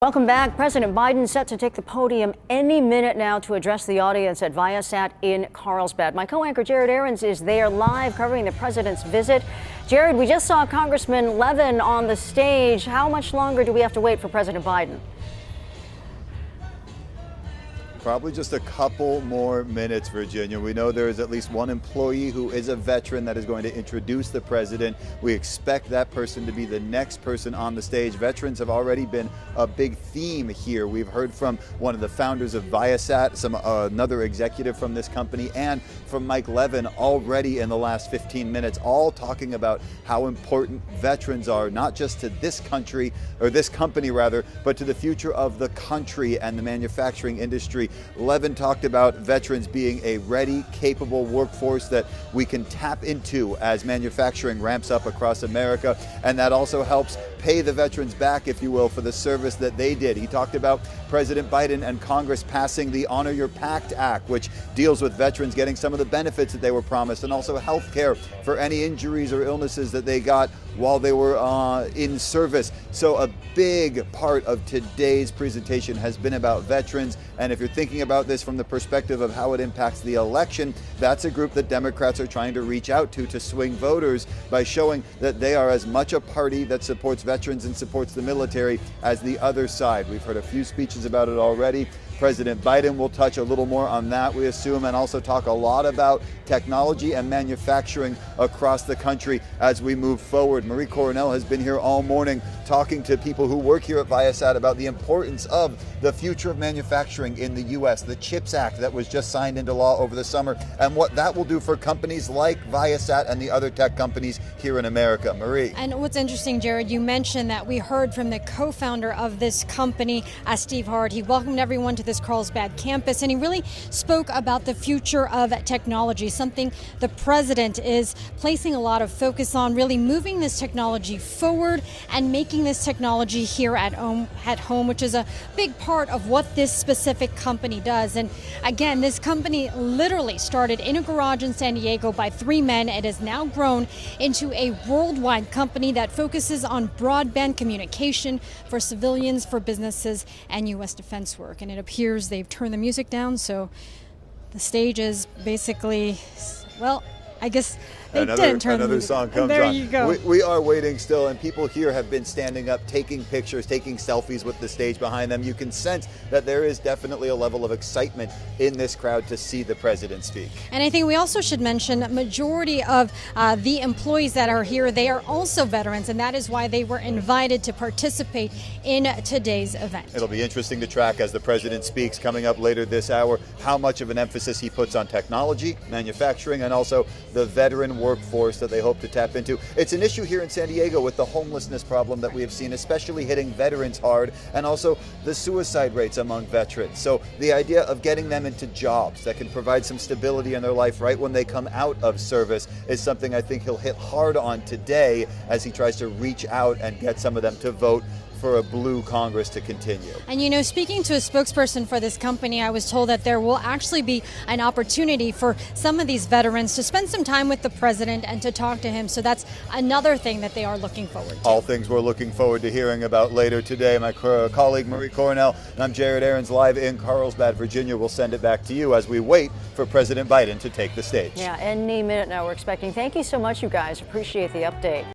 Welcome back. President Biden set to take the podium any minute now to address the audience at Viasat in Carlsbad. My co-anchor Jared Aarons is there live covering the president's visit. Jared, we just saw Congressman Levin on the stage. How much longer do we have to wait for President Biden? Probably just a couple more minutes, Virginia. We know there is at least one employee who is a veteran that is going to introduce the president. We expect that person to be the next person on the stage. Veterans have already been a big theme here. We've heard from one of the founders of Viasat, another executive from this company, and from Mike Levin already in the last 15 minutes, all talking about how important veterans are, not just to this country, or this company rather, but to the future of the country and the manufacturing industry. Levin talked about veterans being a ready, capable workforce that we can tap into as manufacturing ramps up across America, and that also helps pay the veterans back, if you will, for the service that they did. He talked about President Biden and Congress passing the Honor Your Pact Act, which deals with veterans getting some of the benefits that they were promised, and also health care for any injuries or illnesses that they got while they were in service. So a big part of today's presentation has been about veterans, and if you're thinking about this from the perspective of how it impacts the election, that's a group that Democrats are trying to reach out to swing voters by showing that they are as much a party that supports veterans and supports the military as the other side. We've heard a few speeches about it already. President Biden will touch a little more on that, we assume, and also talk a lot about technology and manufacturing across the country as we move forward. Marie Coronel has been here all morning talking to people who work here at Viasat about the importance of the future of manufacturing in the U.S., the CHIPS Act that was just signed into law over the summer, and what that will do for companies like Viasat and the other tech companies here in America. Marie. And what's interesting, Jared, you mentioned that we heard from the co-founder of this company, Steve Hart. He welcomed everyone to this Carlsbad campus, and he really spoke about the future of technology, something the president is placing a lot of focus on, really moving this technology forward and making this technology here at home, which is a big part of what this specific company does. And again, this company literally started in a garage in San Diego by 3 men. It has now grown into a worldwide company that focuses on broadband communication for civilians, for businesses, and U.S. defense work. And it appears they've turned the music down, so the stage is basically, well, I guess they didn't turn another song comes there on. You go. We are waiting still, and people here have been standing up, taking pictures, taking selfies with the stage behind them. You can sense that there is definitely a level of excitement in this crowd to see the president speak. And I think we also should mention a majority of the employees that are here, they are also veterans, and that is why they were invited to participate in today's event. It'll be interesting to track as the president speaks coming up later this hour, how much of an emphasis he puts on technology, manufacturing, and also the veteran workforce that they hope to tap into. It's an issue here in San Diego with the homelessness problem that we have seen, especially hitting veterans hard, and also the suicide rates among veterans. So the idea of getting them into jobs that can provide some stability in their life right when they come out of service is something I think he'll hit hard on today as he tries to reach out and get some of them to vote for a blue Congress to continue. And you know, speaking to a spokesperson for this company, I was told that there will actually be an opportunity for some of these veterans to spend some time with the president and to talk to him. So that's another thing that they are looking forward to. All things we're looking forward to hearing about later today. My colleague Marie Coronel and I'm Jared Aarons live in Carlsbad, Virginia. We'll send it back to you as we wait for President Biden to take the stage. Yeah, any minute now we're expecting. Thank you so much, you guys. Appreciate the update.